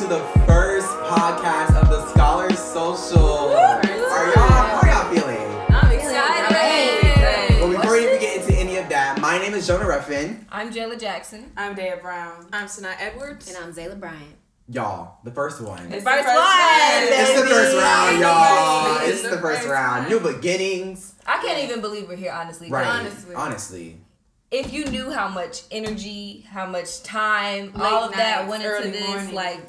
the first podcast of the Scholars Social. How y'all feeling? I'm excited. Well, before we even get into any of that, my name is Jonah Ruffin. I'm Jayla Jackson. I'm Daya Brown. I'm Sanai Edwards. And I'm Zayla Bryant. Y'all, the first one. It's the first one. It's the first round, y'all. It's the first round. New beginnings. I can't even believe we're here, honestly. Right. Honestly. If you knew how much energy, how much time, all of that went into this, morning. like,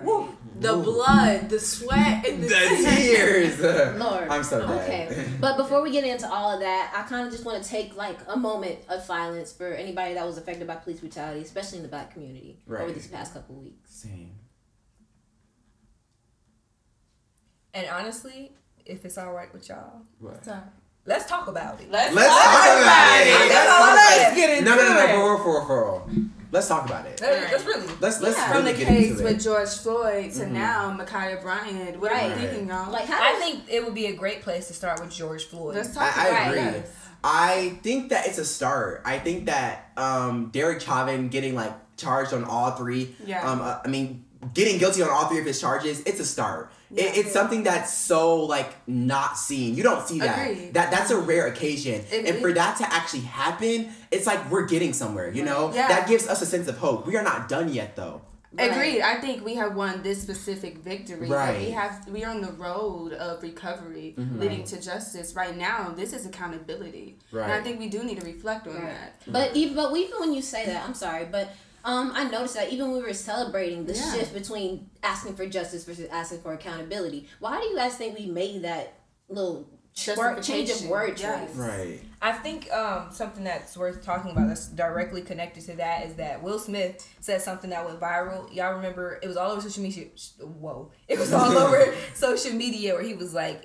Woo. The blood, the sweat, and the tears. Lord. I'm so dead. Okay. But before we get into all of that, I kind of just want to take like a moment of silence for anybody that was affected by police brutality, especially in the Black community over these past couple of weeks. Same. and honestly, if it's all right with y'all, What? let's talk about it. Let's talk about it. Let's get into it. No, for real. Let's talk about it. Let's really. Let's From really the get case into with it. George Floyd to now Ma'Khia Bryant. What are you thinking, y'all? Like, how I think it would be a great place to start with George Floyd. Let's talk I about agree. it. I think that it's a start. I think that Derek Chauvin getting like charged on all three. Yeah. Getting guilty on all three of his charges. It's a start. Yeah. It's something that's so like not seen. You don't see that. Agreed. That's a rare occasion. And for that to actually happen, it's like we're getting somewhere. You know. Yeah. That gives us a sense of hope. We are not done yet, though. Agreed. I think we have won this specific victory. Right. We are on the road of recovery, leading to justice. Right now, this is accountability. Right. And I think we do need to reflect on that. But even when you say that, I'm sorry, but I noticed that even when we were celebrating the shift between asking for justice versus asking for accountability, why do you guys think we made that little change of word choice? Yes. Right. I think something that's worth talking about that's directly connected to that is that Will Smith said something that went viral. Y'all remember? It was all over social media. It was all over social media where he was like,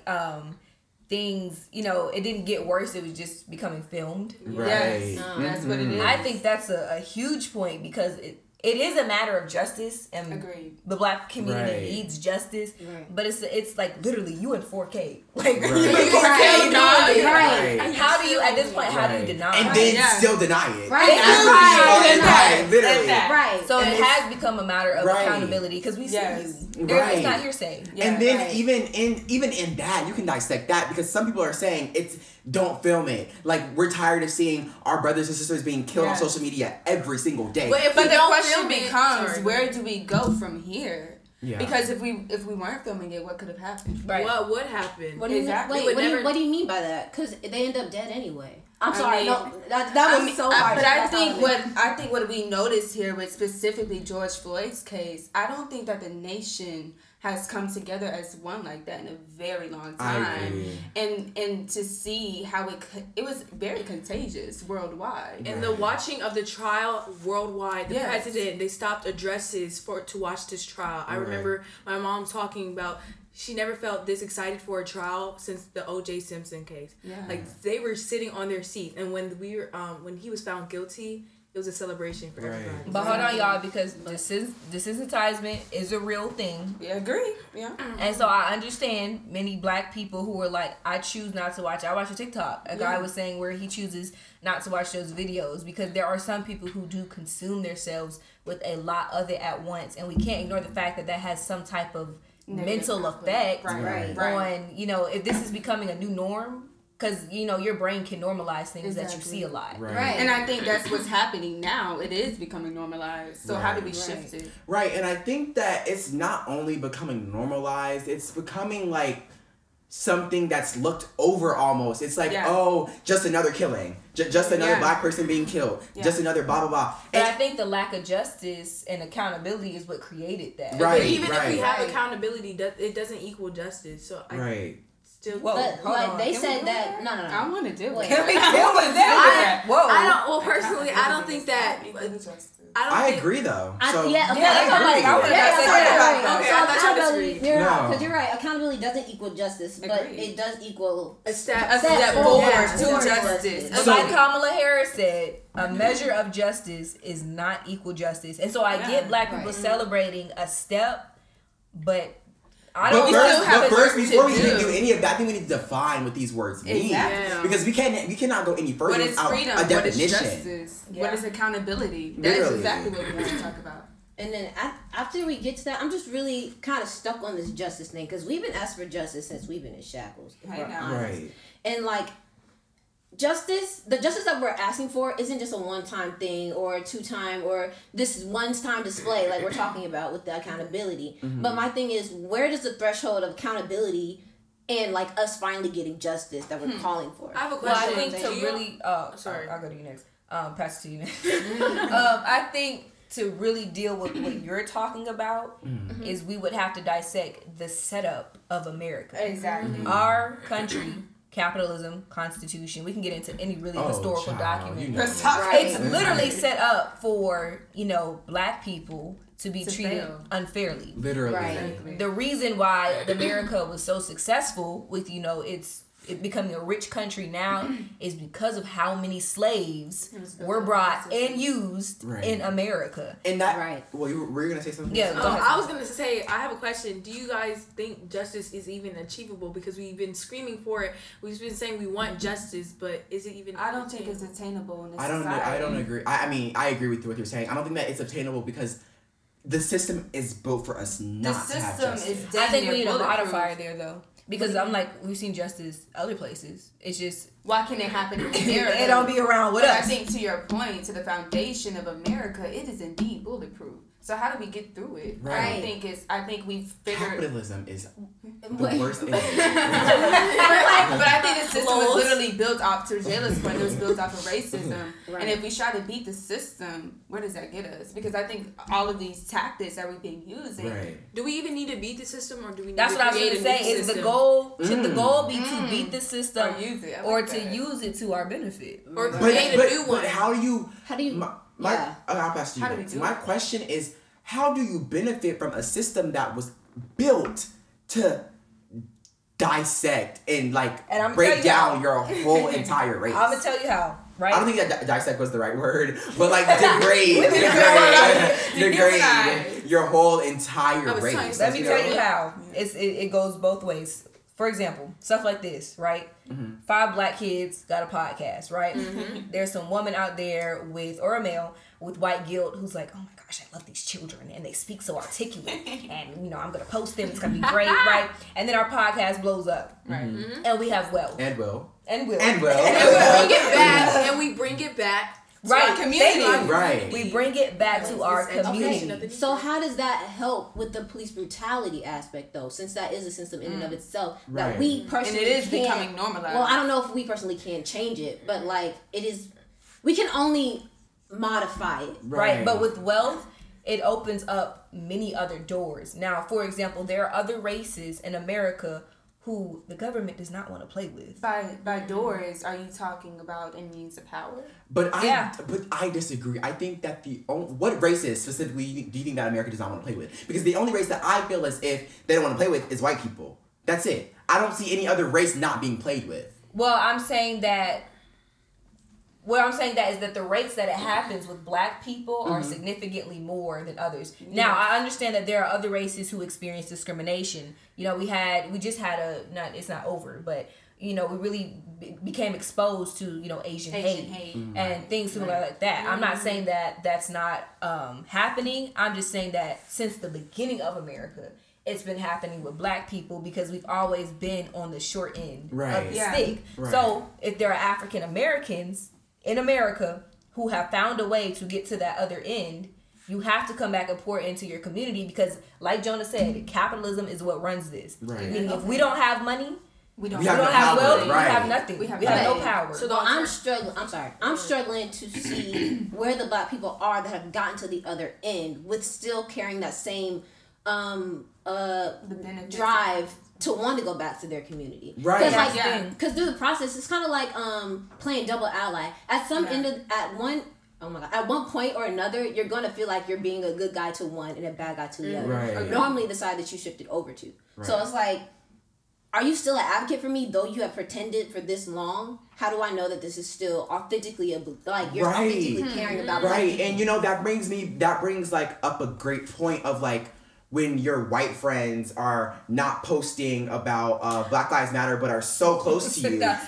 things, it didn't get worse. It was just becoming filmed. Right. Yes. That's what it is. I think that's a huge point because it is a matter of justice, and Agreed. the Black community needs justice. Right. But it's like literally you in 4K, like Right. you in 4K, Right. And how do you at this point? How do you deny And it? then still deny it. Right. Literally. Right. So it has become a matter of Right. accountability because we see Yes. you. Right. It's not hearsay. Yeah, And then right. even in that, you can dissect that because some people are saying it's don't film it. Like we're tired of seeing our brothers and sisters being killed on social media every single day. But if But we the don't question film it, becomes, where do we go from here? Yeah. Because if we weren't filming it, what could have happened? Right. what would happen? What do you Exactly. wait? We would What, never- what do you mean by that? Because they end up dead anyway. I'm I sorry. mean, No, that was so hard. But I That's think not- what we noticed here with specifically George Floyd's case, I don't think that the nation has come together as one like that in a very long I time. agree. And to see how it was very contagious worldwide. In the watching of the trial worldwide, the Yes. president, they stopped addresses to watch this trial. I remember my mom talking about she never felt this excited for a trial since the O.J. Simpson case. Yeah. Like they were sitting on their seats, and when when he was found guilty, it was a celebration for everybody. But hold on, y'all, because desensitizement is a real thing. Yeah, agree. Yeah. And so I understand many Black people who are like, I choose not to watch it. I watch a TikTok. A guy was saying where he chooses not to watch those videos because there are some people who do consume themselves with a lot of it at once. And we can't ignore the fact that has some type of mental effect on, if this is becoming a new norm. Because, your brain can normalize things that you see a lot. Right. And I think that's what's happening now. It is becoming normalized. So how do we shift it? Right, and I think that it's not only becoming normalized, it's becoming like something that's looked over almost. It's like, just another killing. Just another Black person being killed. Just another blah, blah, blah. But I think the lack of justice and accountability is what created that. Right, But even if we have accountability, it doesn't equal justice. So still. But like they said that no. I want to do it. Can we deal with that? Whoa. I don't. Well, personally, I don't think that. I agree though. That's what I accountability. You're No. because you're right. Accountability doesn't equal justice, but it does equal a step forward to to justice. And like Kamala Harris said, a measure of justice is not equal justice. And so I get Black people celebrating a step, but I don't But first, before we even do any of that, I think we need to define what these words mean. Exactly. Because we cannot go any further What is without freedom? a What is definition. justice? What is accountability? That is Literally. exactly what we want to talk about. And then after we get to that, I'm just really kind of stuck on this justice thing because we've been asking for justice since we've been in shackles. Right. And like the justice that we're asking for isn't just a one-time thing or a two-time or this one-time display like we're talking about with the accountability. Mm-hmm. But my thing is, where does the threshold of accountability and like us finally getting justice that we're calling for? I have a question. Well, I think to really, sorry, I'll go to you next. Pass it to you next. I think to really deal with what you're talking about is we would have to dissect the setup of America. Exactly. Our country, capitalism, constitution, we can get into any really historical document. It's literally set up for, black people to be treated unfairly. Literally. Right. The reason why America was so successful with, it becoming a rich country now is because of how many slaves were brought and used in America. And that, well, you were going to say something? Yeah, I was going to say, I have a question. Do you guys think justice is even achievable? Because we've been screaming for it. We've been saying we want justice, but is it even I don't think it's attainable in this society. I don't agree. I mean, I agree with what you're saying. I don't think that it's obtainable because the system is built for us not to have justice. I think we need a modifier there, though. Because I'm like, we've seen justice other places. It's just... Why can it happen in America? It don't be around with us. I think to your point, to the foundation of America, it is indeed bulletproof. So how do we get through it? Right. I think we've figured... Capitalism is the worst thing. But I think the system was literally built off, to Jayla's point, it was built off of racism. Right. And if we try to beat the system, where does that get us? Because I think all of these tactics that we've been using... Right. Do we even need to beat the system, or do we need That's to what I was going to say. Is the goal... Should the goal be to beat the system or to use it to our benefit? Or create a new one? But how do you... I'll pass to you. My question is, how do you benefit from a system that was built to dissect and break down your whole entire race? I'm gonna tell you how. Right? I don't think that dissect was the right word, but degrade your whole entire race. Let me tell you how. It goes both ways. For example, stuff like this, right? 5 black kids got a podcast, right? There's some woman out there or a male with white guilt who's like, oh my gosh, I love these children and they speak so articulate and I'm gonna post them, it's gonna be great, right? And then our podcast blows up, right? And we have wealth and will and we bring it back to our community. Right. We bring it back to our community. Okay. So how does that help with the police brutality aspect, though? Since that is a system in and of itself that we personally and it is becoming normalized. Well, I don't know if we personally can change it, but it is. We can only modify it, right? But with wealth, it opens up many other doors. Now, for example, there are other races in America who the government does not want to play with. By doors, are you talking about in means of power? But I disagree. I think that what races specifically do you think that America does not want to play with? Because the only race that I feel as if they don't want to play with is white people. That's it. I don't see any other race not being played with. Well, I'm saying that is that the rates that it happens with black people are significantly more than others. Yeah. Now, I understand that there are other races who experience discrimination. We just had it's not over, but we really became exposed to Asian hate and things similar like that. I'm not saying that that's not happening. I'm just saying that since the beginning of America, it's been happening with black people because we've always been on the short end of the stick. Right. So if there are African Americans in America who have found a way to get to that other end, you have to come back and pour into your community because, like Jonah said, capitalism is what runs this. Right. Meaning if we don't have money, we don't have wealth, we have nothing. We have no power. So I'm struggling to see where the black people are that have gotten to the other end with still carrying that same drive to want to go back to their community, right? Because through the process, it's kind of like playing double ally. At one point or another, you're gonna feel like you're being a good guy to one and a bad guy to the other, or normally the side that you shifted over to. Right. So it's like, are you still an advocate for me though you have pretended for this long? How do I know that this is still authentically you're authentically caring about? Right, and that brings up a great point of when your white friends are not posting about Black Lives Matter, but are so close to you. Oh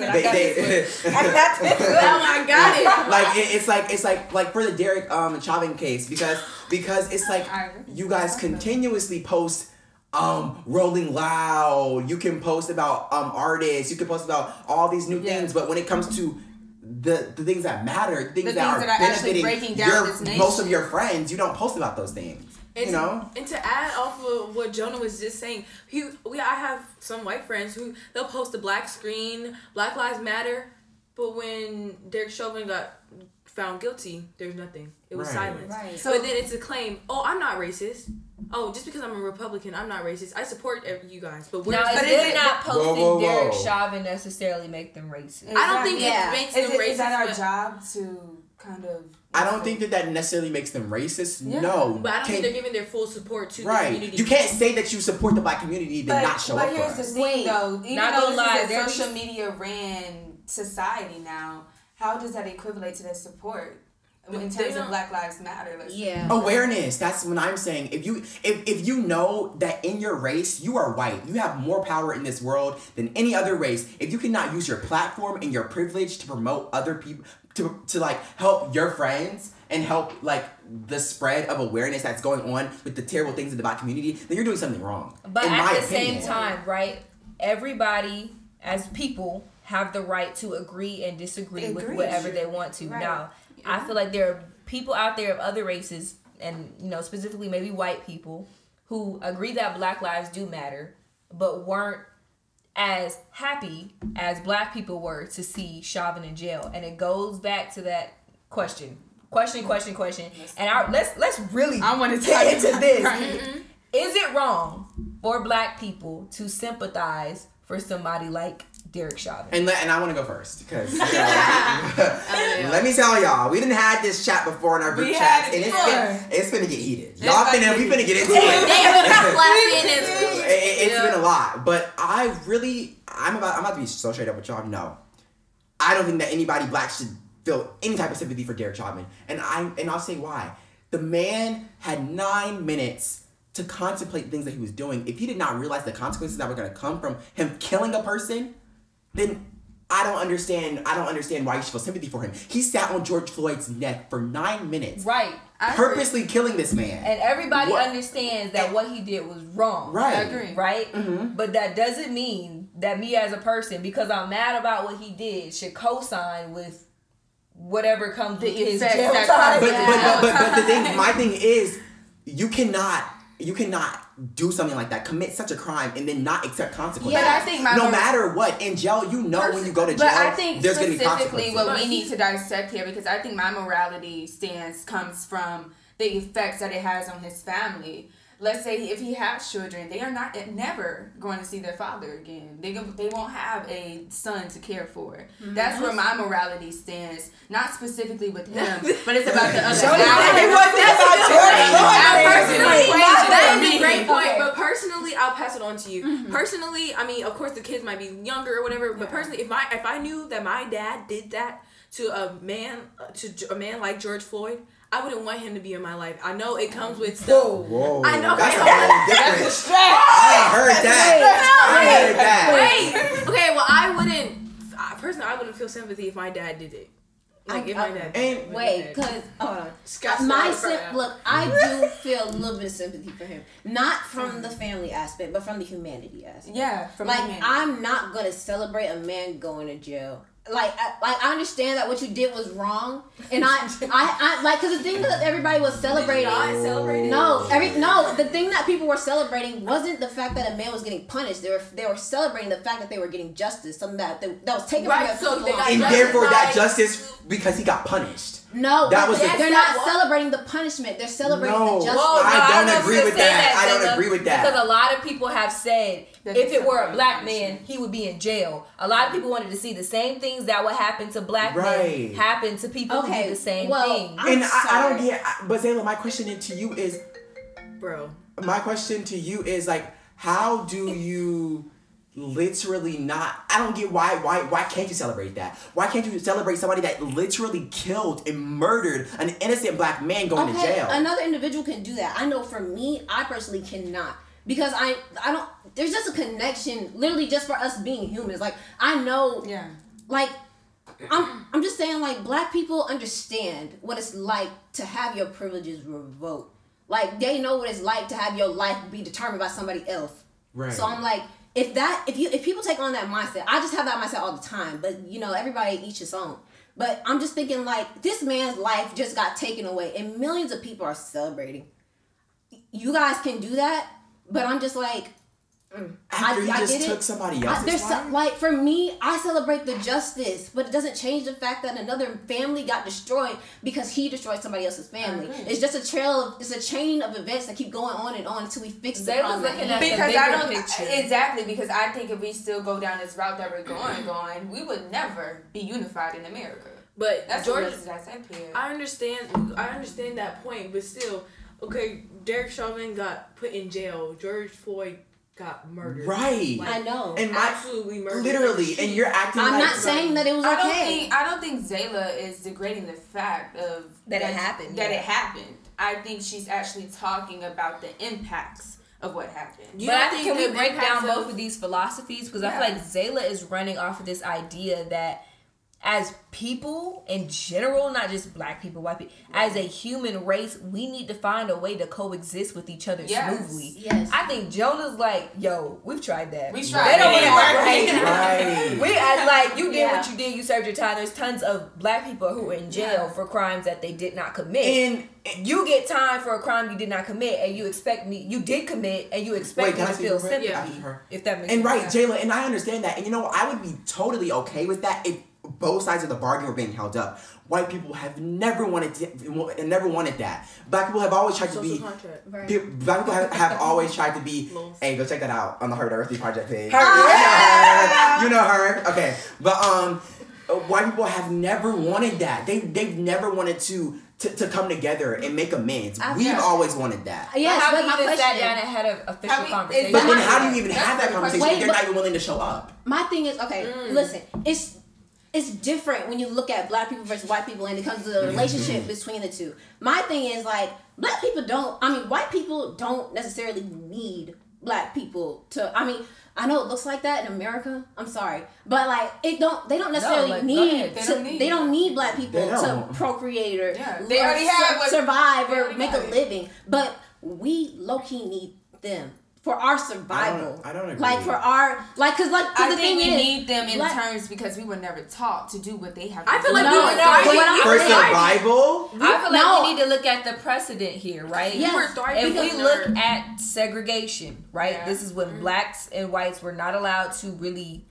my God! It's like for the Derek Chauvin case because it's like you guys continuously post Rolling Loud. You can post about artists. You can post about all these new things, but when it comes to the things that matter, things that are benefiting breaking down this nation, most of your friends, you don't post about those things. And to add off of what Jonah was just saying, I have some white friends who they'll post a black screen, Black Lives Matter, but when Derek Chauvin got found guilty, there's nothing. It was silence. Right. So, but then it's a claim, I'm not racist. Oh, just because I'm a Republican, I'm not racist. I support you guys. But is not posting Derek Chauvin necessarily make them racist? I don't think it makes them racist. Is that our job to kind of... I don't think that necessarily makes them racist. Yeah. No. But I don't think they're giving their full support to the community. You can't say that you support the black community then not show up for us. But here's the thing, though. Even though this is a social media ran society now, how does that equivalent to their support? In terms of Black Lives Matter, awareness. That's what I'm saying. If you know that in your race you are white, you have more power in this world than any other race. If you cannot use your platform and your privilege to promote other people, to like help your friends and help like the spread of awareness that's going on with the terrible things in the black community, then you're doing something wrong. But at the same time, right? Everybody as people have the right to agree and disagree with whatever they want to. Right. Now, I feel like there are people out there of other races, and specifically maybe white people, who agree that Black lives do matter, but weren't as happy as Black people were to see Chauvin in jail. And it goes back to that question. And let's really get into this. Right. Is it wrong for Black people to sympathize for somebody like Derek Chauvin? And I want to go first because let me tell y'all, we didn't had this chat before in our group chat, and it's finna get heated. We finna get into it. It's been a lot, but I'm about to be so straight up with y'all. No, I don't think that anybody Black should feel any type of sympathy for Derek Chauvin, and I'll say why. The man had 9 minutes to contemplate things that he was doing. If he did not realize the consequences that were going to come from him killing a person, then I don't understand why you should feel sympathy for him. He sat on George Floyd's neck for 9 minutes. Right. Purposely killing this man. And everybody understands that what he did was wrong. Right. I agree. Right? Mm-hmm. But that doesn't mean that me as a person, because I'm mad about what he did, should co-sign with whatever comes with his jail time. But my thing is, you cannot do something like that, commit such a crime, and then not accept consequences. But I think no matter what, in jail, when you go to jail, I think there's going to be consequences. What we need to dissect here, because I think my morality stance comes from the effects that it has on his family. Let's say if he has children, they are never going to see their father again. They won't have a son to care for. Mm-hmm. That's where my morality stands. Not specifically with him, but it's about the other. That is a great point. But personally, I'll pass it on to you. Mm-hmm. Personally, I mean, of course, the kids might be younger or whatever. But personally, if I knew that my dad did that to a man like George Floyd, I wouldn't want him to be in my life. I know it comes with stuff. Whoa. I know. That's a stretch. I heard that. Wait. Okay, well, I wouldn't feel sympathy if my dad did it. Like, if my dad did it. Wait, because, hold on. I do feel a little bit of sympathy for him. Not from the family aspect, but from the humanity aspect. Yeah, from humanity. I'm not going to celebrate a man going to jail. I understand that what you did was wrong, and I because the thing that everybody was celebrating. The thing that people were celebrating wasn't the fact that a man was getting punished. They were celebrating the fact that they were getting justice, something that was taken from them. So and therefore that justice because he got punished. No, they're not celebrating the punishment. They're celebrating the justice. I don't agree with that. I don't agree with that. Because a lot of people have said if it were a Black man, he would be in jail. A lot of people wanted to see the same things that would happen to Black men happen to people who do the same thing. And I don't get. But Zayla, my question to you is, bro. My question to you is like, how do you literally not. I don't get why can't you celebrate that? Why can't you celebrate somebody that literally killed and murdered an innocent black man going to jail? Another individual can do that. I know for me, I personally cannot. Because I don't, there's just a connection, literally just for us being humans. Like, I know, like, I'm just saying, like, black people understand what it's like to have your privileges revoked. Like, they know what it's like to have your life be determined by somebody else. Right. So I'm like, if people take on that mindset, I just have that mindset all the time. But, you know, everybody each his own. But I'm just thinking, like, this man's life just got taken away, and millions of people are celebrating. You guys can do that. But I'm just like, after you just took somebody else's life? Like, for me, I celebrate the justice, but it doesn't change the fact that another family got destroyed because he destroyed somebody else's family. It's just it's a chain of events that keep going on and on until we fix the problem. Exactly, because I think if we still go down this route that we're going, we would never be unified in America. But that's George, I understand that point, but still. Okay, Derek Chauvin got put in jail. George Floyd got murdered. Right. I know. And absolutely murdered. Literally, and you're acting I'm not saying that it was okay. I don't think Zayla is degrading the fact of that it happened. That it happened. I think she's actually talking about the impacts of what happened. But I think can we break down both of these philosophies? Because I feel like Zayla is running off of this idea that as people in general, not just black people, white people, as a human race, we need to find a way to coexist with each other smoothly. Yes. I think Jonah's like, yo, we've tried that. We tried Right. We like, you did what you did, you served your time. There's tons of black people who are in jail for crimes that they did not commit. And you get time for a crime you did not commit, and you expect me, you did commit, and you expect me to feel sympathy. If that makes sense. And right, Jayla, and I understand that. And you know, I would be totally okay with that if both sides of the bargain were being held up. White people have never wanted that. Black people have always tried to be. Black people have always tried to be. Hey, go check that out on the Heard Earthy Project page. You know her. Okay, but white people have never wanted that. They've never wanted to come together and make amends. We've always wanted that. Yes, but my question sat down and had an official conversation. But then how do you even have that conversation if they're not even willing to show up? My thing is, listen, it's different when you look at black people versus white people and it comes to the relationship between the two. My thing is, like, white people don't necessarily need black people to, I know it looks like that in America. I'm sorry. But, like, they don't necessarily they don't need black people to procreate or they already have survive or make a living. But we low-key need them. For our survival. I don't agree. Like, for our... Like, because, like, I think we need them in terms because we were never taught to do what they have to do. I feel like we for survival? I feel like we need to look at the precedent here, right? Yes. If we look at segregation, right? This is when blacks and whites were not allowed to really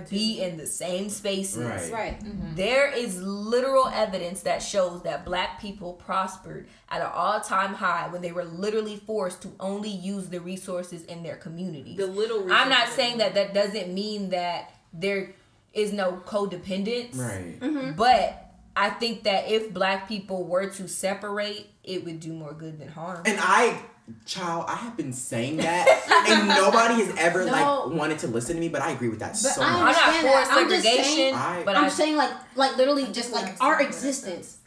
be in the same spaces. Right. There is literal evidence that shows that black people prospered at an all-time high when they were literally forced to only use the resources in their communities. I'm not saying that doesn't mean that there is no codependence. Right. But I think that if black people were to separate, it would do more good than harm. And I have been saying that, and nobody has ever wanted to listen to me. But I agree with that so much. I'm not for segregation, but I'm saying like literally just like our existence.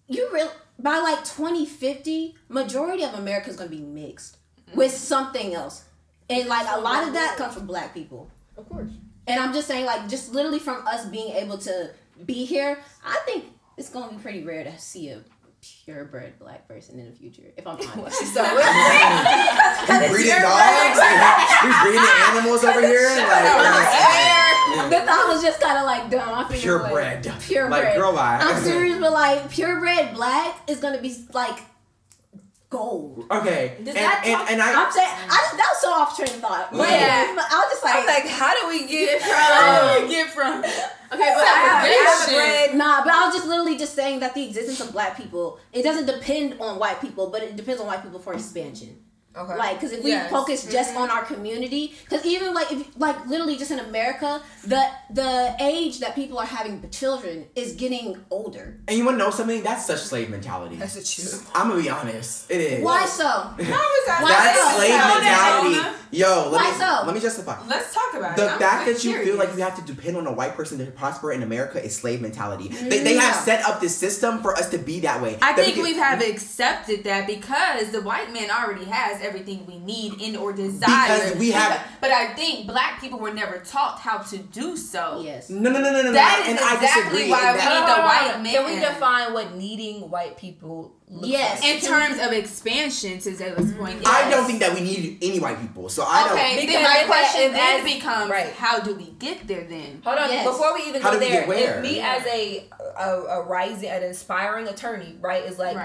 You really by like 2050, majority of America is going to be mixed with something else, and like a lot of that comes from black people, of course. And I'm just saying, like, just literally from us being able to be here, I think it's going to be pretty rare to see a purebred black person in the future, if I'm honest. He's breeding dogs, he's breeding animals over here, the thought was just kind of like dumb. I feel purebred, like girl, bye. I'm serious, but like purebred black is gonna be like gold. Okay, I'm saying that was so off train of thought. But I was just like, how do we get from? Okay, but I was just literally just saying that the existence of black people, it doesn't depend on white people, but it depends on white people for expansion. Okay. Like, because if we focus just on our community, because even like if like literally just in America, the age that people are having children is getting older. And you want to know something? That's such slave mentality. That's true. I'm gonna be honest. It is. Why so? That's slave mentality. Let me justify. Let's talk about the it. fact that you feel like you have to depend on a white person to prosper in America is slave mentality. They have set up this system for us to be that way. I think we have accepted that because the white man already has everything we need in or desire. Because we have. But I think black people were never taught how to do so. Yes. No. That is exactly why we need the white man. Can we define what needing white people looks like? In terms of expansion, to Zayla's point, I don't think that we need any white people. So I don't. Okay, then my question then becomes, how do we get there then? Hold on, before we even go there, if me as a rising, an inspiring attorney, right, is like,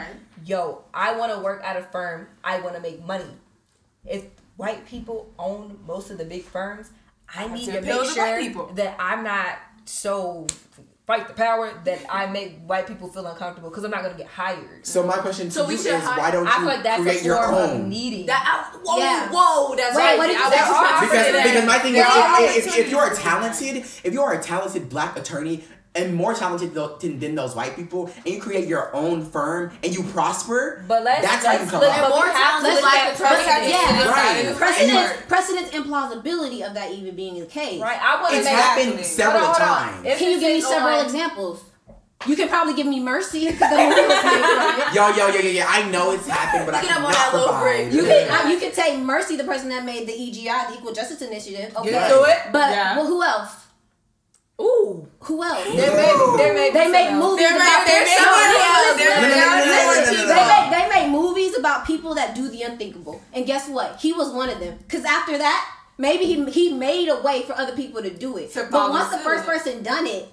yo, I want to work at a firm, I want to make money. If white people own most of the big firms, I need to make sure that I'm not so fight the power that I make white people feel uncomfortable because I'm not going to get hired. So my question to you is, why don't you create your own? Needing. Whoa, that's right. Because my thing is, if you are a talented black attorney and more talented than those white people, and you create your own firm and you prosper, that's how you come up. Precedence implausibility of that even being the case. Right. I want to It's happened several times. Can you give me several examples? You can probably give me Mercy because the movie was made. Yo. I know it's happened, but I cannot provide. You can take Mercy, the person that made the EGI, the Equal Justice Initiative. Okay. Do it. But well, who else? Ooh. Who else? They make movies about They make movies about people that do the unthinkable. And guess what? He was one of them. Because after that, maybe he made a way for other people to do it. But once the first person done it,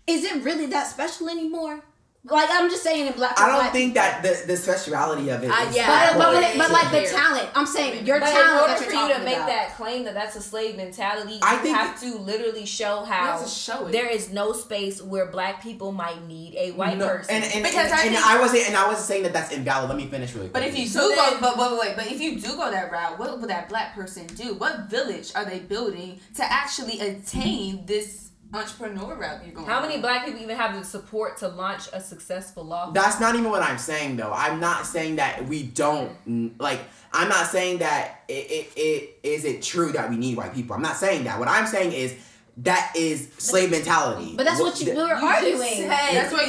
is it really that special anymore? Like, I'm just saying in black. I don't think that the speciality of it. But like the talent, I'm saying your talent. In order for you to make that claim that that's a slave mentality, you have to literally show how there is no space where black people might need a white person. I wasn't saying that that's invalid. Let me finish really quick. But if you do go, but if you do go that route, what will that black person do? What village are they building to actually attain this entrepreneur route you're going? How many black people even have the support to launch a successful law firm? That's not even what I'm saying, though. I'm not saying that we don't, like, I'm not saying that is it true that we need white people. I'm not saying that. What I'm saying is that is slave mentality. But that's what you were arguing. That's what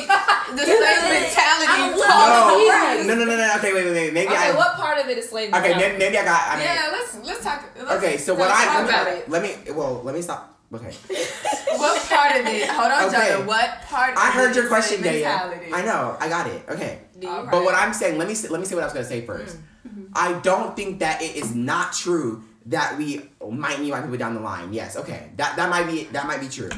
the slave mentality. No. Okay, wait. Maybe what part of it is slave mentality? Okay, maybe I got. Let's talk. Okay, so what let me stop. Okay. What part of it? Hold on, Jonah. What part? I heard your question, Daya. I know. I got it. Okay. Right. But what I'm saying, let me say what I was gonna say first. I don't think that it is not true that we might need white people down the line. Yes. Okay. That might be true.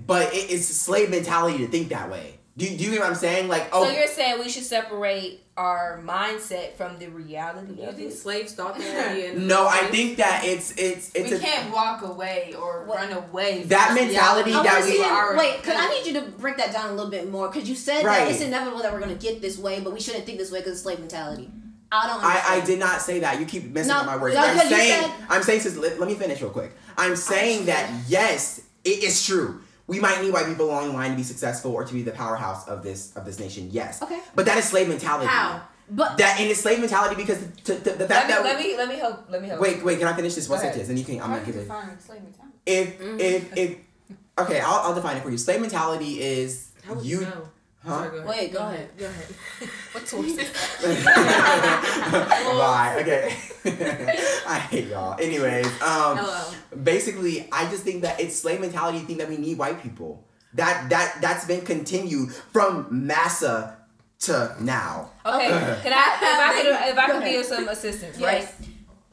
But it is slave mentality to think that way. Do you get what I'm saying? Like, so you're saying we should separate our mindset from the reality of it? Slaves thought that. No, I think that it's we can't walk away or run away. That mentality that we are. Wait, because I need you to break that down a little bit more. Because you said that it's inevitable that we're going to get this way, but we shouldn't think this way because it's slave mentality. I don't understand. I did not say that. You keep messing up my words. I'm saying let me finish real quick. I'm saying that yes, it is true. We might need white people along the line to be successful or to be the powerhouse of this nation. Yes. Okay. But that is slave mentality. How? But that it's slave mentality because the fact that let me help. Wait. Can I finish this one sentence? And you can. I'm gonna give it. Slave mentality. If okay, I'll define it for you. Slave mentality is you. Know? Huh? Wait, go ahead. What's horse? Bye. Okay. I hate y'all. Anyways, basically, I just think that it's slave mentality. Think that we need white people. That's been continued from massa to now. Okay. If I could be of some assistance, right?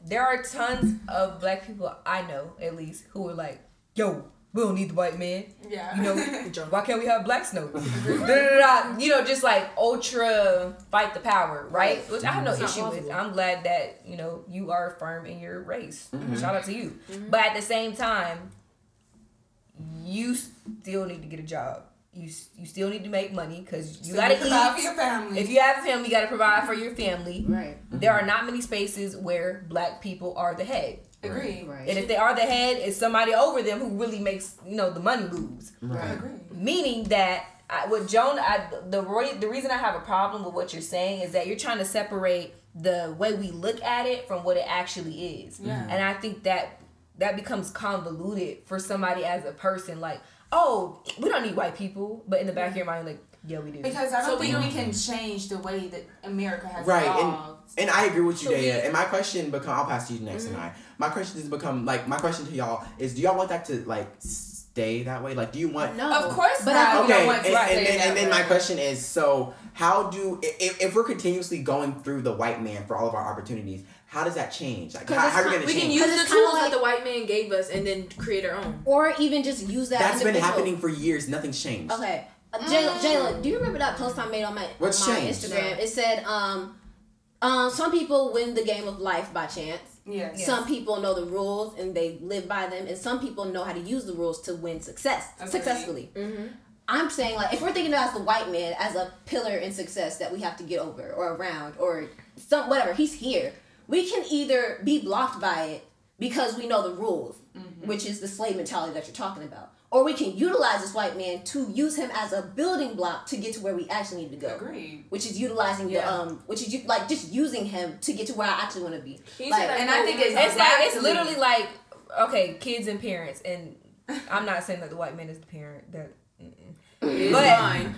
There are tons of black people I know, at least, who are like, yo, we don't need the white man. Yeah. You know, why can't we have black snow? You know, just like ultra fight the power, right? Which I have no issue with. I'm glad that, you know, you are firm in your race. Shout out to you. But at the same time, you still need to get a job. You still need to make money because you gotta provide for your family. If you have a family, you gotta provide for your family. Right. There are not many spaces where black people are the head. Agree. Right. And if they are the head, it's somebody over them who really makes, you know, the money moves. Right. Agree. Meaning that with Jonah, the reason I have a problem with what you're saying is that you're trying to separate the way we look at it from what it actually is. Yeah. And I think that becomes convoluted for somebody as a person. Like, oh, we don't need white people, but in the back of your mind, like, yeah, we do. Because I don't think we can change the way that America has evolved. And I agree with you, Daya. And my question I'll pass to you next, Sanai. My question my question to y'all is, do y'all want that to, like, stay that way? Like, do you want... No. Of course not. Okay, and then my question is, so how if we're continuously going through the white man for all of our opportunities, how does that change? Like, how are we going to change? We can use the tools that the white man gave us and then create our own. Or even just use that. That's been happening for years. Nothing's changed. Okay. Jayla, do you remember that post I made on my Instagram? It said, some people win the game of life by chance. Yes. Some people know the rules and they live by them, and some people know how to use the rules to win successfully. Mm-hmm. I'm saying, like, if we're thinking about the white man as a pillar in success that we have to get over or around or whatever, he's here. We can either be blocked by it because we know the rules, which is the slave mentality that you're talking about. Or we can utilize this white man to use him as a building block to get to where we actually need to go. Agreed. Which is utilizing just using him to get to where I actually want to be. And I think it's literally like, okay, kids and parents, and I'm not saying that the white man is the parent. That, but fine.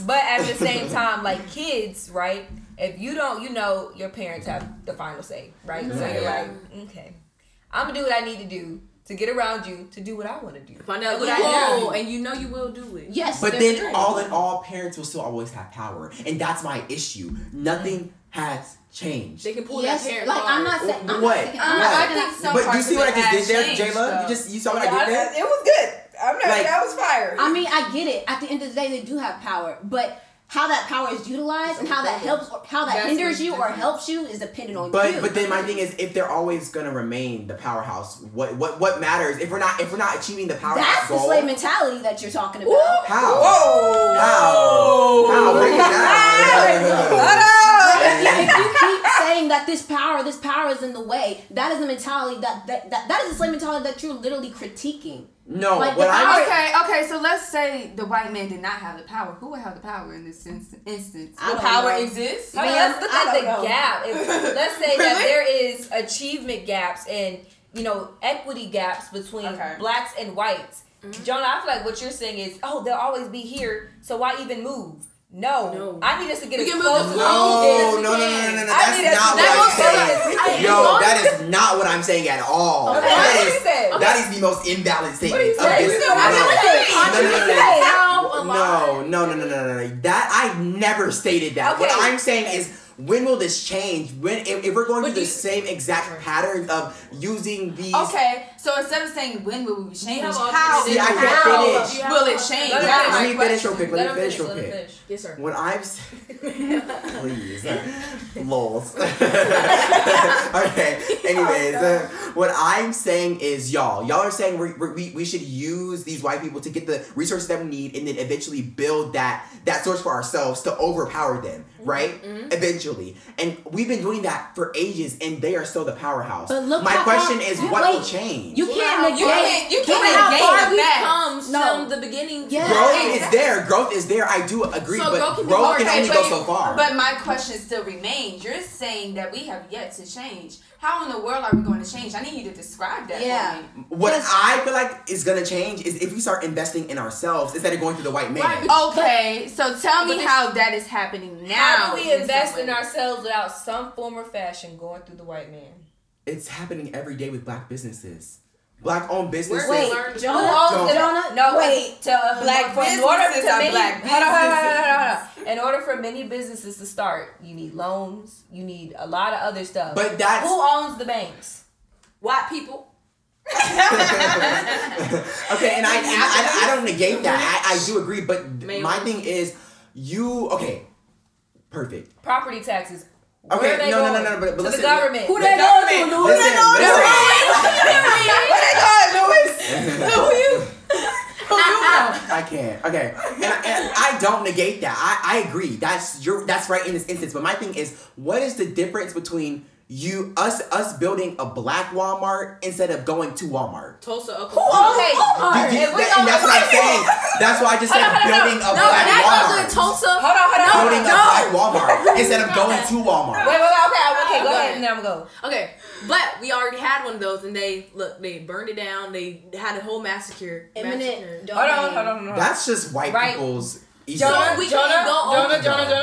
But at the same time, like, kids, right? If you don't, your parents have the final say, right? Mm-hmm. So you're like, okay, I'm gonna do what I need to do to get around you to do what I want to do. Find out what I do, and you will do it. Yes, but then all in all, parents will still always have power, and that's my issue. Nothing has changed. They can pull that parent card. I'm not saying I think some but you see what I just did there, changed, Jayla? You saw what I did there? It was good. I'm not. That was fire. I mean, I get it. At the end of the day, they do have power, but how that power is utilized and how that helps, or how that hinders you or helps you is dependent on you. But then my thing is, if they're always gonna remain the powerhouse, what matters if we're not achieving the powerhouse That's goal? the slave mentality that you're talking about. Ooh. How? Break it down. If you keep saying that this power is in the way, that is the mentality that is the slave mentality that you're literally critiquing. No, like okay. So let's say the white man did not have the power. Who would have the power in this instance? Will power exist? I mean, let's look at the gap. Let's say that there is achievement gaps and equity gaps between blacks and whites. Mm-hmm. Jonah, I feel like what you're saying is, they'll always be here. So why even move? No. I need us to get as close as No. That's not what I'm saying. That is not what I'm saying at all. Okay. That is the most invalid statement of this. No. That I never stated that. Okay. What I'm saying is, when will this change? If we're going through the same exact pattern of using these... Okay, so instead of saying when will we change, how will it change? Let me finish real quick. Yes, sir. What I've... Please. Lols. Okay, anyways. What I'm saying is, y'all are saying we should use these white people to get the resources that we need and then eventually build that source for ourselves to overpower them, right? Mm-hmm. Eventually. And we've been doing that for ages, and they are still the powerhouse. But look, my question is, what will change? You can't negate. You can't negate the comes from the beginning. Yeah. Growth is there. I do agree, but growth can only go so far. But my question still remains. You're saying that we have yet to change. How in the world are we going to change? I need you to describe that for me. What I feel like is going to change is if we start investing in ourselves instead of going through the white man. Right. Okay, so tell me how that is happening now. How do we invest in ourselves without some form or fashion going through the white man? It's happening every day with black businesses. Black-owned businesses. Wait, Jonah? No, wait. Black businesses are black businesses. In order for many businesses to start, you need loans. You need a lot of other stuff. But that's... Who owns the banks? White people. Okay, and I don't negate that. I do agree, but my thing is, okay, perfect. Property taxes. Okay, no, but to listen. The government. Who they going to, Louis? Listen. Where they going, Louis? Who you? I can't. Okay, and I don't negate that. I agree. That's right in this instance. But my thing is, what is the difference between us building a black Walmart instead of going to Walmart. Tulsa, Okay. And that's what I'm saying. That's why I just said building a black Walmart. Tulsa. Hold on. Building a black Walmart instead of going to Walmart. Wait. Okay, go ahead and then I'm gonna go. Okay, but we already had one of those, and they burned it down. They had a whole massacre. Eminent. Hold on. That's just white people's. Jonah,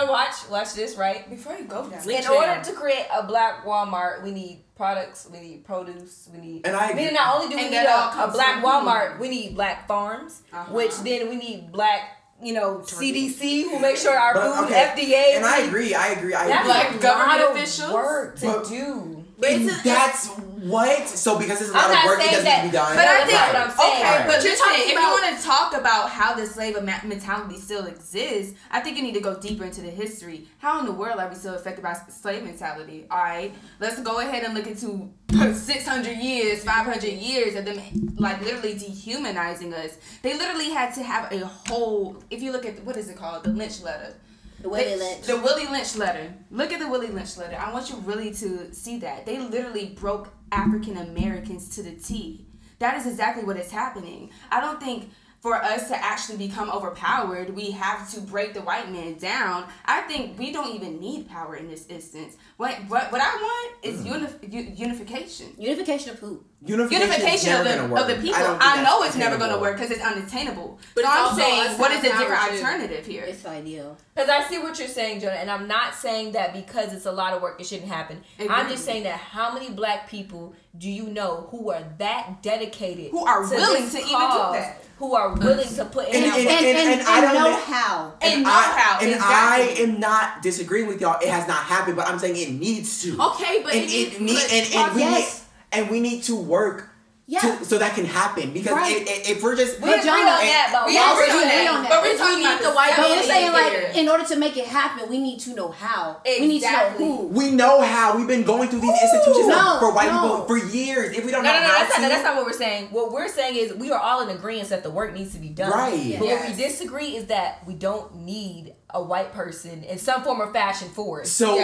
watch this, right? Before you go down. In order to create a black Walmart, we need products, we need produce, we need... And I agree. Meaning not only do we need a black Walmart, we need black farms, which then we need black, CDC who make sure our food, FDA... And I agree. That's black government officials. Work to do. That's what? So because it's a lot of work, it doesn't need to be done. But I think, that's what I'm saying. okay, but if you want to talk about how the slave mentality still exists, I think you need to go deeper into the history. How in the world are we still affected by slave mentality? All right, let's go ahead and look into 600 years, 500 years of them like literally dehumanizing us. They literally had to have a whole, if you look at, what is it called? The Lynch letter. The Willie Lynch. The Willie Lynch letter. Look at the Willie Lynch letter. I want you really to see that. They literally broke African Americans to the T. That is exactly what is happening. I don't think for us to actually become overpowered, we have to break the white man down. I think we don't even need power in this instance. What I want is unification. Unification of who? Unification of the people. I know it's never going to work because it's unattainable. But so I'm saying, what is a different alternative here? It's ideal. Because I see what you're saying, Jonah, and I'm not saying that because it's a lot of work, it shouldn't happen. Exactly. I'm just saying that how many black people do you know who are that dedicated, who are willing to even do that, who are willing to put in that work, and I don't know how, and know how. And I am not disagreeing with y'all. It has not happened, but I'm saying it needs to. Okay, but we need to work. Yeah. So that can happen because if we're just we agree on that, but we're talking about the white. But we're saying like in order to make it happen, we need to know how. Exactly. We need to know who. We know how. We've been going through these institutions for white people for years. If we don't know how that's not what we're saying. What we're saying is we are all in agreement that the work needs to be done. Right. But what we disagree is that we don't need a white person in some form or fashion for it. So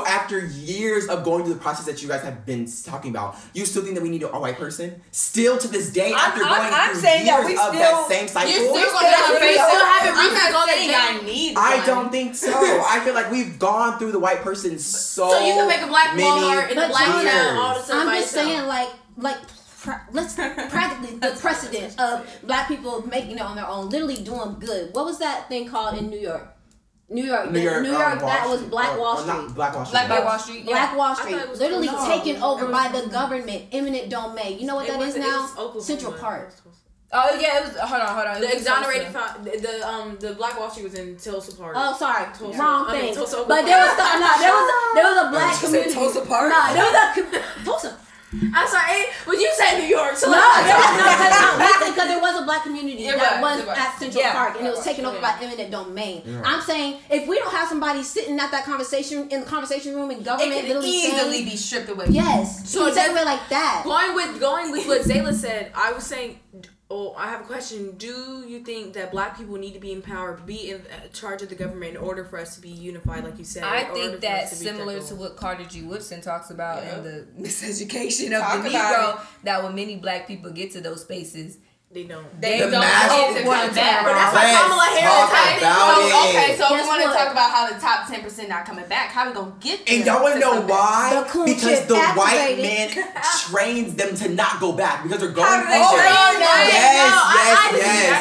after years of going through the process that you guys have been talking about, you still think that we need a white person? Still to this day, after going through years of that same cycle? I don't think so. I feel like we've gone through the white person so you can make a black Walmart in a black town all the time. I'm just saying let's practically the precedent of black people making it on their own, literally doing good. What was that thing called in New York? New York, that was Black Wall Street. Black Wall Street. Black Wall Street. Literally taken over by the government, eminent domain. You know what that is now? Central Park. Oh yeah, it was. Hold on. The exonerated, the Black Wall Street was in Tulsa Park. Oh, sorry, wrong thing. But there was a black community. Tulsa Park. No, there was a Tulsa. I'm sorry, but you said New York. So no, because there was a black community that was at Central Park, and it was taken over by eminent domain. Yeah. I'm saying if we don't have somebody sitting at that conversation in the conversation room in government, it could easily be stripped away. Yes, so take away like that. Going with what Zayla said, I was saying. Oh, I have a question. Do you think that black people need to be empowered, be in charge of the government in order for us to be unified, like you said? I think that's similar to what Carter G. Woodson talks about in the miseducation of the Negro, that when many black people get to those spaces, they don't want to But that's like Kamala Harris. Okay, so we want to talk about how the top 10% not coming back. How we gonna get there? And y'all want to know why? Because the white man trains them to not go back because they're going through Yes.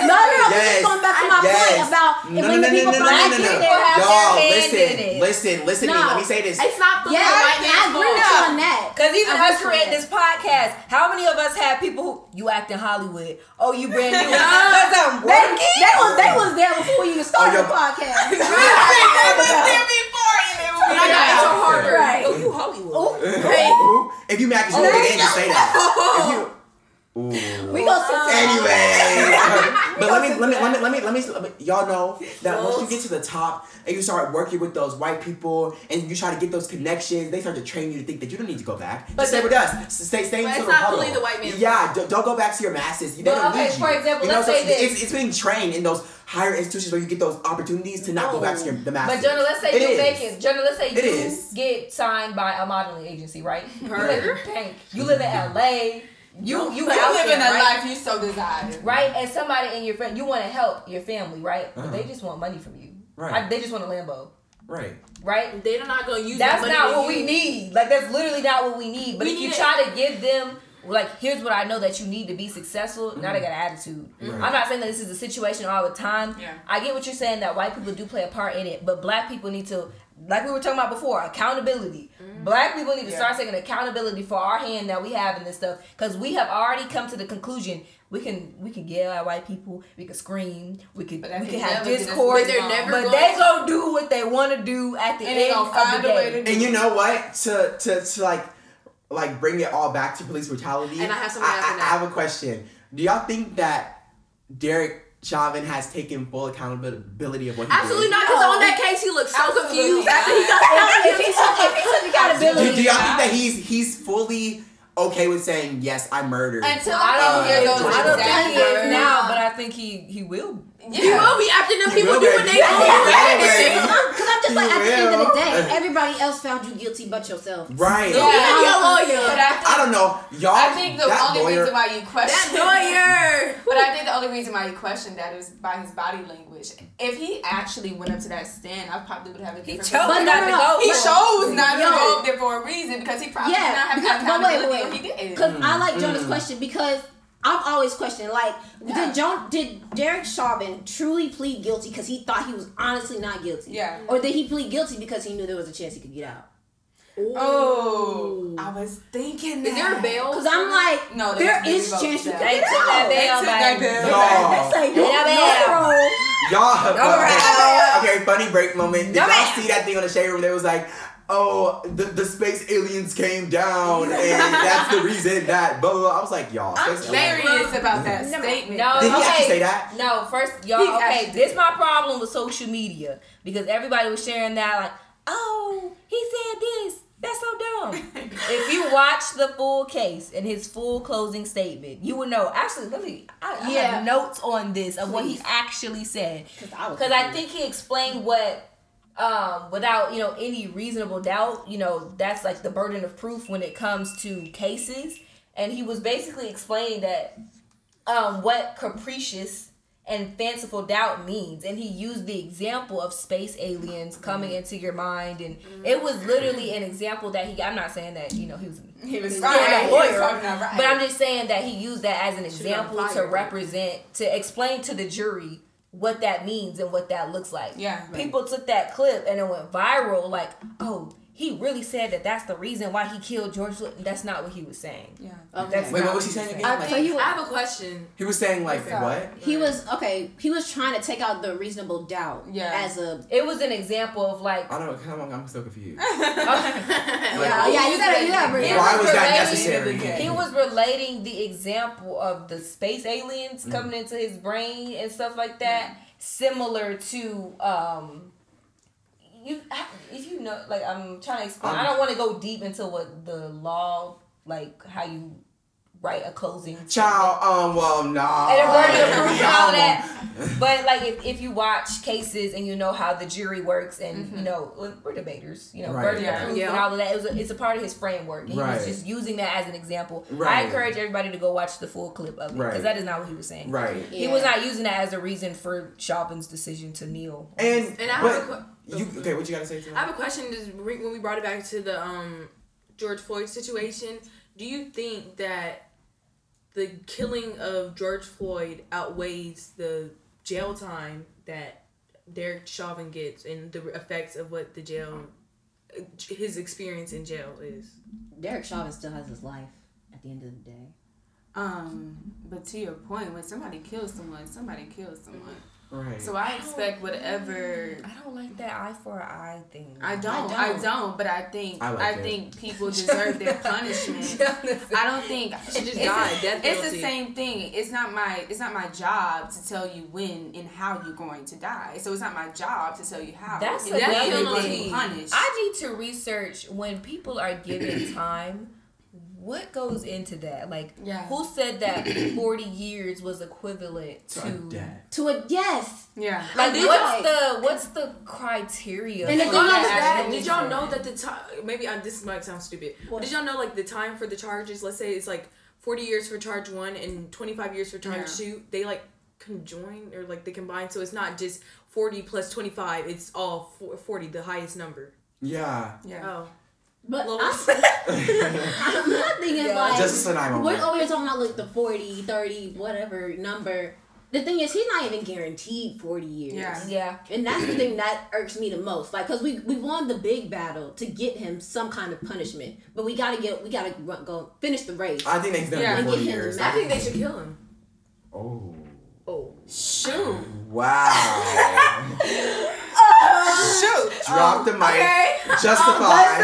No, we're going back to my point about when the people from black people have their hand in it. Listen to me. Let me say this. It's not the white man's I agree with you on that. Because even us creating this podcast, how many of us have people who you act in Hollywood? Oh, you brand new. Because I'm working. They was there before you even started the podcast. They was there before you. I got so hard. Right. Oh, you Hollywood. If you mad because you get in, just say that. We gonna sit anyway. But let me. Y'all know that once you get to the top and you start working with those white people and you try to get those connections, they start to train you to think that you don't need to go back. Just stay with us. Stay in the huddle. Fully the white man. Yeah, don't go back to your masses. They don't need you. For example, let's so say this. It's being trained in those higher institutions where you get those opportunities to not go back to the masses. But Jonah, let's say you get signed by a modeling agency, right? You live in LA. You live in a life you so desire, right? And somebody in your friend, you want to help your family, right? But they just want money from you, right? They just want a Lambo, right? They're not gonna use. That's not what we need. Like that's literally not what we need. But if you try to give them. Like, here's what I know that you need to be successful. Now they got an attitude. I'm not saying that this is a situation all the time. Yeah. I get what you're saying, that white people do play a part in it. But black people need to, like we were talking about before, accountability. Black people need to start taking accountability for our hand that we have in this stuff. Because we have already come to the conclusion, we can yell at white people, we can scream, we can have discourse. But they gonna do what they want to do at the end of the day. And you know what? To like bring it all back to police brutality. And I have something I have a question. Do y'all think that Derek Chauvin has taken full accountability of what he did? Absolutely not, because on that case he looked so confused after he got if he took accountability. Do y'all think that he's fully okay with saying, yes, I murdered? Until I don't hear those exact words now, but I think he will. Yeah. He will be after them people do what they do. Because I'm just like, at the end of the day, everybody else found you guilty but yourself. Right. So yeah, your lawyer. I don't know. Y'all, I think the only reason why you question that lawyer. But I think the only reason why you question that is by his body language. If he actually went up to that stand, I probably would have a different. He chose not to go. He chose not to go up there for a reason because he probably did not have accountability when he did. Because I like Jonah's question because I've always questioned, like, did Derek Chauvin truly plead guilty because he thought he was honestly not guilty? Yeah. Or did he plead guilty because he knew there was a chance he could get out? Oh, I was thinking that. Is there a bail? Because I'm like, no, there is a chance you could get out. They took that bail. Y'all, okay, funny break moment. Did y'all see that thing on the Shade Room? There was like, oh, the space aliens came down, and that's the reason that blah, blah, blah. I was like, y'all. I'm curious about that statement. No, did he actually say that? No, first, y'all, okay, this is my problem with social media. Because everybody was sharing that, like, oh, he said this. That's so dumb. If you watch the full case and his full closing statement, you would know. Actually, I have notes on this of what he actually said. Because I think he explained what... without, any reasonable doubt, that's like the burden of proof when it comes to cases. And he was basically explaining that what capricious and fanciful doubt means. And he used the example of space aliens coming into your mind. And it was literally an example that I'm not saying that, he was right. A lawyer, but I'm just saying that he used that as an example to explain to the jury what that means and what that looks like. Yeah. People took that clip and it went viral like, oh, he really said that that's the reason why he killed George Floyd. That's not what he was saying. Yeah. Okay. Wait, what was he saying again? I have a question. He was saying like what? He was trying to take out the reasonable doubt. Yeah. As a. It was an example of like. I don't know. I'm so confused. You gotta bring it. Why was that necessary? He was relating the example of the space aliens coming into his brain and stuff like that, similar to if you know, like, I'm trying to explain. I don't want to go deep into what the law, like how you write a closing. Child, well, nah. And a burden of proof and all that. But like, if you watch cases and you know how the jury works, and we're debaters, burden of proof and all of that. It's a part of his framework. And he was just using that as an example. I encourage everybody to go watch the full clip of it because that is not what he was saying. Right. He was not using that as a reason for Chauvin's decision to kneel. And I have okay, what you gotta say to me? I have a question. When we brought it back to the George Floyd situation, do you think that the killing of George Floyd outweighs the jail time that Derek Chauvin gets and the effects of what his experience in jail is? Derek Chauvin still has his life at the end of the day. But to your point, when somebody kills someone, somebody kills someone. Right. So I expect whatever. I don't like that eye for an eye thing. I don't. But I think people deserve their punishment. I don't think she just died. It's the same thing. It's not my job to tell you when and how you're going to die. So it's not my job to tell you how. That's you're going to be punished. I need to research when people are given time. What goes into that? Like, who said that 40 years was equivalent to a yes? Yeah. Like, what's the criteria? And did y'all know that the time? Maybe this might sound stupid. What? Did y'all know like the time for the charges? Let's say it's like 40 years for charge 1 and 25 years for charge 2. They like conjoin or like they combine, so it's not just 40 plus 25. It's all 40, the highest number. Yeah. Oh. But my thing is like, just we're always talking about like the 40, 30, whatever number. The thing is, he's not even guaranteed 40 years. Yeah. And that's the thing that irks me the most. Like, cause we won the big battle to get him some kind of punishment, but we gotta go finish the race. I think they've done 40 years. I think they should kill him. Oh. Shoot. Wow. Shoot. Drop the mic. Okay. Justify.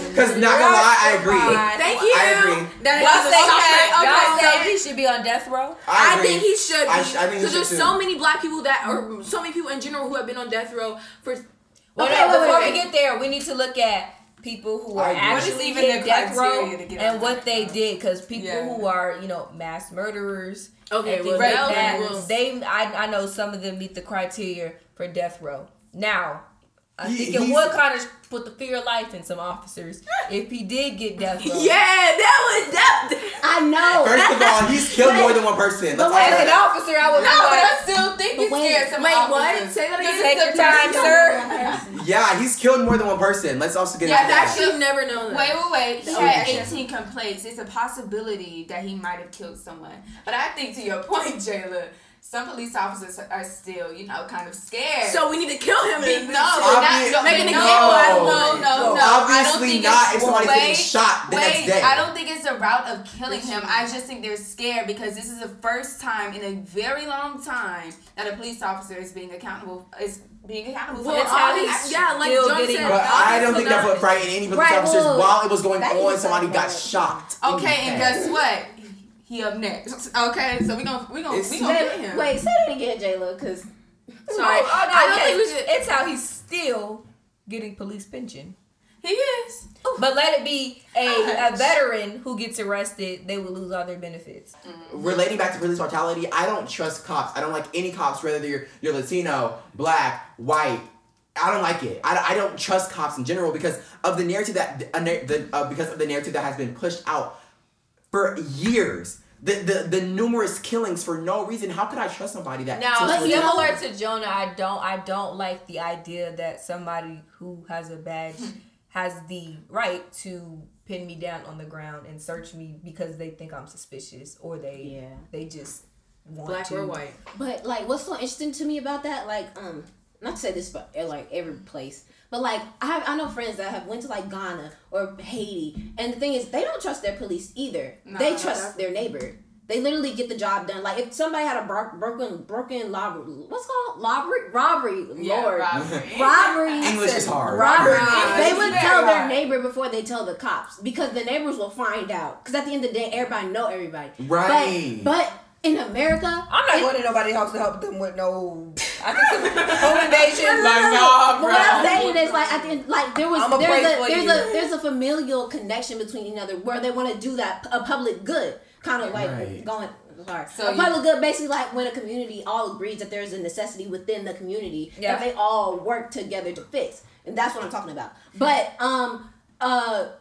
Because not gonna lie, I agree. Thank you. I agree. Y'all say he should be on death row? I think he should be. I think because there's so many black people or so many people in general who have been on death row for. Before we get there, we need to look at people who are actually in death row and what they did. Because people who are, mass murderers. Okay, well, I know some of them meet the criteria for death row. Now, I think it would kind of put the fear of life in some officers if he did get death row. Yeah, I know. First of all, he's killed more than one person. As an officer, I would but I still think it's scared. Wait, what? Say that again. Take your time, sir. Yeah, he's killed more than one person. Let's also get into that. I've actually never known that. Wait. He had 18 complaints. It's a possibility that he might have killed someone. But I think to your point, Jayla, some police officers are still, kind of scared. So we need to kill him. Make an example. No. Obviously not. If somebody's getting shot the next day. I don't think it's a route of killing him. I just think they're scared because this is the first time in a very long time that a police officer is being accountable. For his actions. Like John said. But I don't think that's what frightened any police officers while it was going on. Somebody got shot. Okay, and guess what? He up next. Okay, so we gonna get him. Wait, say that again, Jayla, because sorry. I don't think we should. It's how he's still getting police pension. He is. But let it be a veteran who gets arrested, they will lose all their benefits. Relating back to police brutality, I don't trust cops. I don't like any cops, whether you're Latino, black, white. I don't like it. I don't trust cops in general because of the narrative that has been pushed out for years. The numerous killings for no reason. How could I trust somebody that? Now, similar to Jonah, I don't like the idea that somebody who has a badge has the right to pin me down on the ground and search me because they think I'm suspicious or they just want black to. or white. But like, what's so interesting to me about that, like, not to say this, but like every place. But like I know friends that have went to like Ghana or Haiti, and the thing is they don't trust their police either. They trust their neighbor. They literally get the job done. Like if somebody had a broken robbery, what's called robbery. English is hard. Robbery. They would tell their neighbor before they tell the cops because the neighbors will find out. Because at the end of the day, everybody know everybody. Right. But in America, I'm not going to nobody's house to help them with no home invasion. But what I'm saying is, like, at the end, like there's a familial connection between each other where they want to do that a public good, kind of like going. Sorry. So a public good, basically, like when a community all agrees that there's a necessity within the community that they all work together to fix, and that's what I'm talking about. But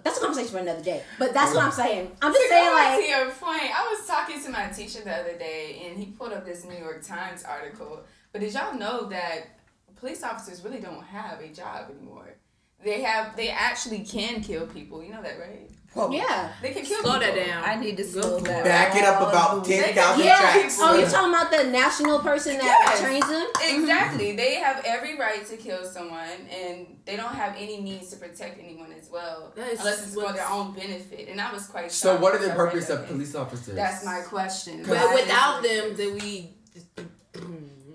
that's a conversation for another day. But that's what I'm saying. I'm just saying, like, to your point, I was talking to my teacher the other day, and he pulled up this New York Times article. But did y'all know that police officers really don't have a job anymore? They actually can kill people. You know that, right? Whoa. Yeah. They can kill people. Slow that down. I need to slow that Back it up about 10,000 tracks. Oh, you're talking about the national person that trains them? Exactly. Mm-hmm. They have every right to kill someone, and they don't have any means to protect anyone as well, unless it's for their own benefit. And I was quite shocked. So what are the purpose of police officers? That's my question. But without them,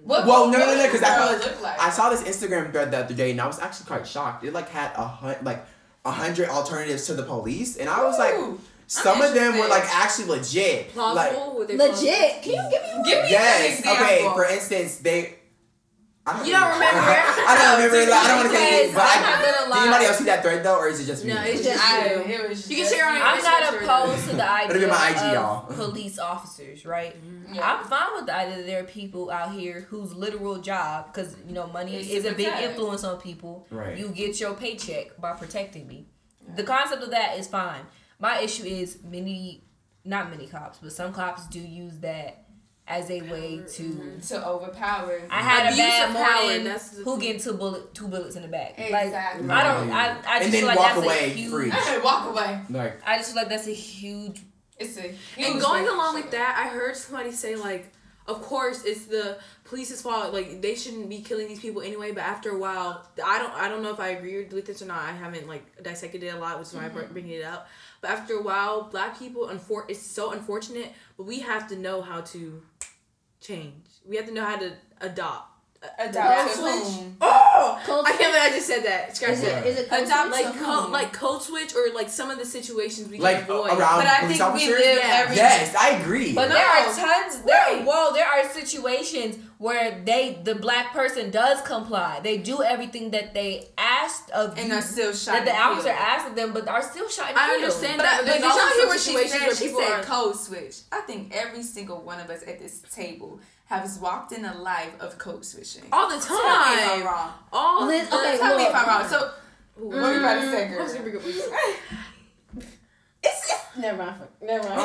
Well, no, because I saw this Instagram thread the other day, and I was actually quite shocked. It like had 100 alternatives to the police, and I was like, some of them were like actually legit. Plausible? Like, legit? Can you give me one? Yes. Okay. For instance, You don't remember? I don't remember. Like, I don't want to say it, but did anybody else see that thread though, or is it just me? No, it's just you. It was. You can share on your I'm not opposed to the idea my IG, of y'all. police officers, right? Yeah. I'm fine with the idea that there are people out here whose literal job, because money is a big influence on people. Right. You get your paycheck by protecting me. The concept of that is fine. My issue is not many cops, but some cops do use that as a way to overpower. I had a bad morning. Who getting two bullets in the back? Exactly. Like, I just feel like walk that's away a huge. free. Walk away. Like, I just feel like that's a huge. It's a huge. And going along with that, I heard somebody say like, of course it's the police's fault. Like they shouldn't be killing these people anyway. But after a while, I don't know if I agree with this or not. I haven't like dissected it a lot, which is why I'm bringing it up. But after a while, black people, it's so unfortunate. But we have to know how to change. We have to know how to adopt. Adopt to whom? Oh! Code I can't believe I just said that. Scratch that. Is it code Adopt switch? Like code switch or like some of the situations we like can avoid. around But I police think officers? we live every. Yes, I agree. But No. there are tons. Right. There are situations where the black person does comply. They do everything that they asked of And you, are still shot. that the and officer killed. asked of them, but are still shot and I killed. understand But that. did y'all also hear what she situations said? where She people said are code switch. I think every single one of us at this table has walked in a life of code switching. all the Tell me if I'm time. wrong. All the Okay, Tell me if I'm look. wrong. So, what are you about to say, girl? I was gonna bring up what you said. Never mind. Never mind.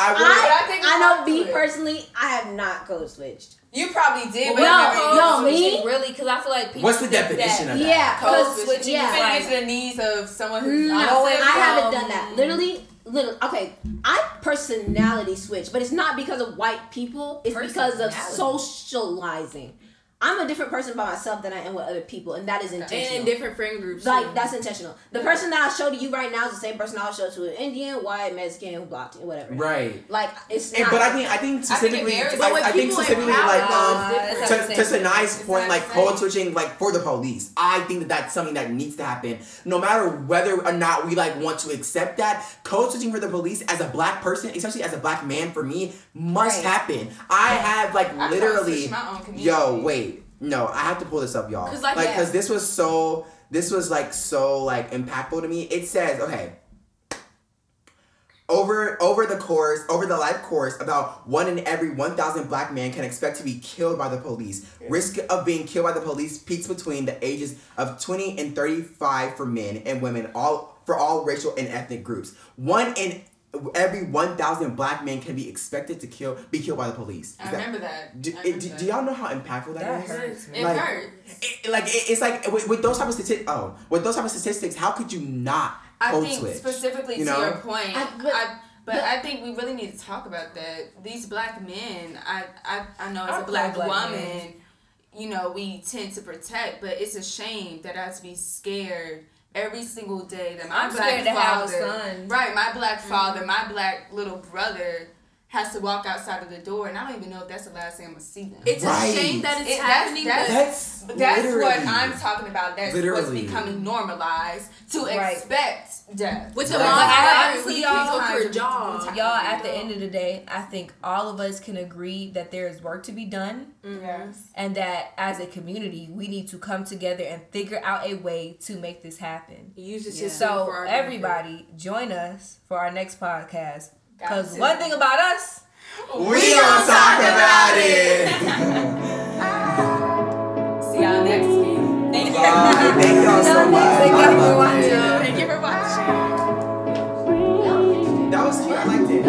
I know me personally, I have not code switched. You probably did, but No, me? Really, because I feel like people. What's the think definition that of that? Yeah, code cause switching. yeah. You finna get to the needs of someone who's No, honest. I haven't done that. Literally, okay, I personality switch, but it's not because of white people. It's because of socializing. I'm a different person by myself than I am with other people, and that is intentional. And in different friend groups. Like, that's intentional. The person that I show to you right now is the same person I'll show to an Indian, white, Mexican, blocked, whatever. Right. Like, it's not. But I think specifically, varies. I think specifically like to different. Sanai's point, like code switching, like for the police. I think that that's something that needs to happen, no matter whether or not we like want to accept that. Code switching for the police as a black person, especially as a black man, for me, must happen. I have like literally. Yo, wait. No, I have to pull this up, y'all. Because this was so impactful to me. It says, okay, over the life course, about 1 in every 1,000 black men can expect to be killed by the police. Risk of being killed by the police peaks between the ages of 20 and 35 for men and women, for all racial and ethnic groups. 1 in every 1,000 black men can be expected to be killed by the police. I remember that. Do y'all know how impactful that is? Hurts. It hurts. It's like with those type of statistics, how could you not code switch? I think specifically to your point, I think we really need to talk about that. These black men, I know as a black woman, we tend to protect, but it's a shame that I have to be scared every single day that my black father, my black father, my black little brother has to walk outside of the door, and I don't even know if that's the last thing I'm gonna see them. It's a shame that it's happening. That's what I'm talking about. That's what's becoming normalized to Right. expect death. With the Right. mom, Honestly, y'all y'all, for a job. Y'all, at the end of the day, I think all of us can agree that there is work to be done. Yes. And that as a community, we need to come together and figure out a way to make this happen. Use the system So for our everybody, join us for our next podcast. Because Got to. one thing about us, We gonna talk about it. See y'all next week. Thank you. Bye. Thank y'all so much. Thank y'all for I loved watching. it. Thank you for watching. That was cute. I liked it.